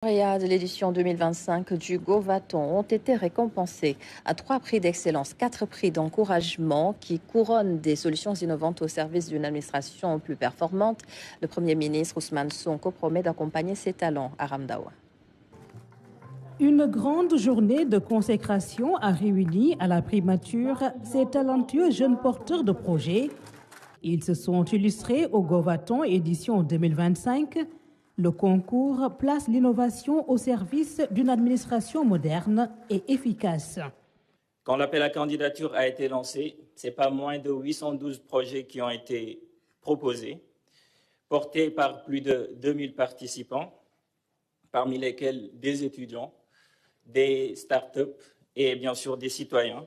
Lauréats de l'édition 2025 du Govaton ont été récompensés à 3 prix d'excellence, 4 prix d'encouragement qui couronnent des solutions innovantes au service d'une administration plus performante. Le Premier ministre Ousmane Sonko promet d'accompagner ses talents à Ramdawa. Une grande journée de consécration a réuni à la primature ces talentueux jeunes porteurs de projets. Ils se sont illustrés au Govaton édition 2025. Le concours place l'innovation au service d'une administration moderne et efficace. Quand l'appel à candidature a été lancé, ce n'est pas moins de 812 projets qui ont été proposés, portés par plus de 2000 participants, parmi lesquels des étudiants, des start-up et bien sûr des citoyens,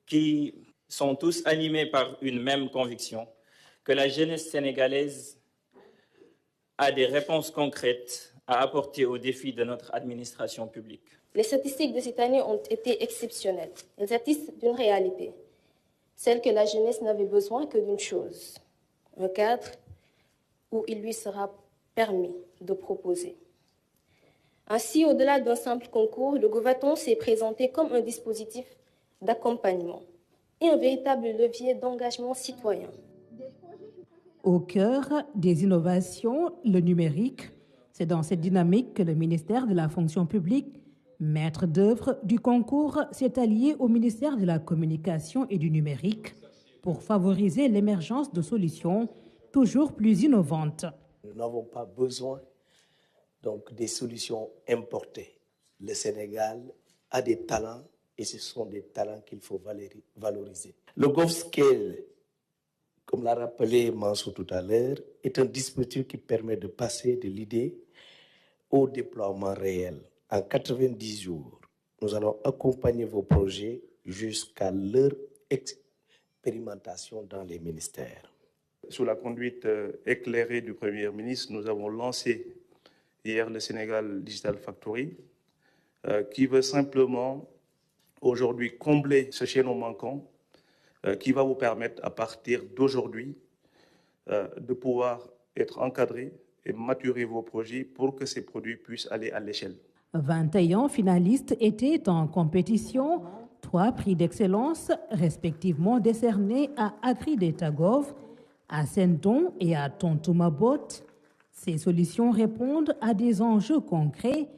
qui sont tous animés par une même conviction, que la jeunesse sénégalaise a des réponses concrètes à apporter aux défis de notre administration publique. Les statistiques de cette année ont été exceptionnelles. Elles attestent d'une réalité, celle que la jeunesse n'avait besoin que d'une chose, un cadre où il lui sera permis de proposer. Ainsi, au-delà d'un simple concours, le Govaton s'est présenté comme un dispositif d'accompagnement et un véritable levier d'engagement citoyen. Au cœur des innovations, le numérique. C'est dans cette dynamique que le ministère de la fonction publique, maître d'œuvre du concours, s'est allié au ministère de la Communication et du Numérique pour favoriser l'émergence de solutions toujours plus innovantes. Nous n'avons pas besoin donc des solutions importées. Le Sénégal a des talents et ce sont des talents qu'il faut valoriser. Le GovScale, comme l'a rappelé Mansour tout à l'heure, est un dispositif qui permet de passer de l'idée au déploiement réel. En 90 jours, nous allons accompagner vos projets jusqu'à leur expérimentation dans les ministères. Sous la conduite éclairée du Premier ministre, nous avons lancé hier le Sénégal Digital Factory, qui veut simplement aujourd'hui combler ce chaînon manquant qui va vous permettre, à partir d'aujourd'hui, de pouvoir être encadré et maturer vos projets pour que ces produits puissent aller à l'échelle. 21 finalistes étaient en compétition, 3 prix d'excellence respectivement décernés à Agridetagov, à Sendon et à Tontoumabot. Ces solutions répondent à des enjeux concrets,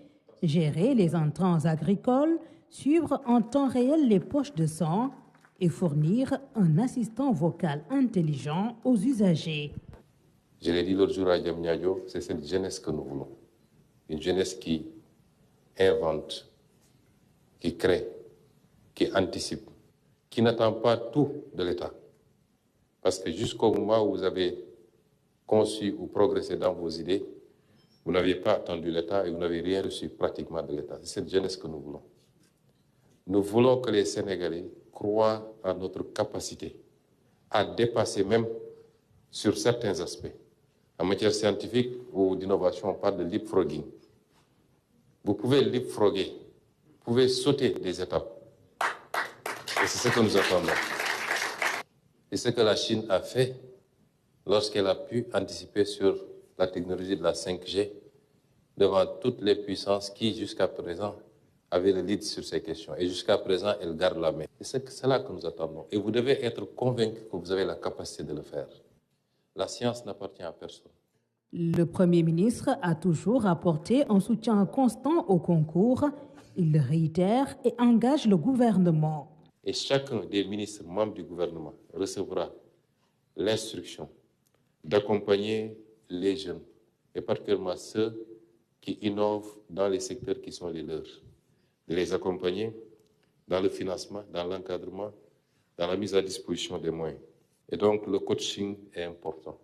gérer les intrants agricoles, suivre en temps réel les poches de sang et fournir un assistant vocal intelligent aux usagers. Je l'ai dit l'autre jour à Diamniadio, c'est cette jeunesse que nous voulons. Une jeunesse qui invente, qui crée, qui anticipe, qui n'attend pas tout de l'État. Parce que jusqu'au moment où vous avez conçu ou progressé dans vos idées, vous n'aviez pas attendu l'État et vous n'avez rien reçu pratiquement de l'État. C'est cette jeunesse que nous voulons. Nous voulons que les Sénégalais croient à notre capacité à dépasser même sur certains aspects. En matière scientifique ou d'innovation, on parle de leapfrogging. Vous pouvez leapfrogger, vous pouvez sauter des étapes. Et c'est ce que nous attendons. Et ce que la Chine a fait lorsqu'elle a pu anticiper sur la technologie de la 5G devant toutes les puissances qui, jusqu'à présent, avaient le lead sur ces questions. Et jusqu'à présent, elle garde la main. Et c'est cela que nous attendons. Et vous devez être convaincus que vous avez la capacité de le faire. La science n'appartient à personne. Le Premier ministre a toujours apporté un soutien constant au concours. Il le réitère et engage le gouvernement. Et chacun des ministres membres du gouvernement recevra l'instruction d'accompagner les jeunes, et particulièrement ceux qui innovent dans les secteurs qui sont les leurs, de les accompagner dans le financement, dans l'encadrement, dans la mise à disposition des moyens. Et donc le coaching est important.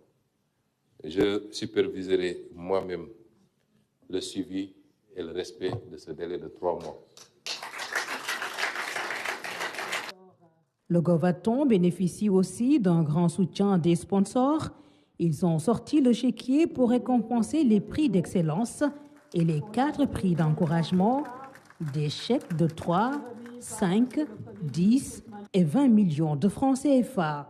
Je superviserai moi-même le suivi et le respect de ce délai de 3 mois. Le Govaton bénéficie aussi d'un grand soutien des sponsors. Ils ont sorti le chéquier pour récompenser les prix d'excellence et les 4 prix d'encouragement, des chèques de 3, 5, 10 et 20 millions de francs CFA.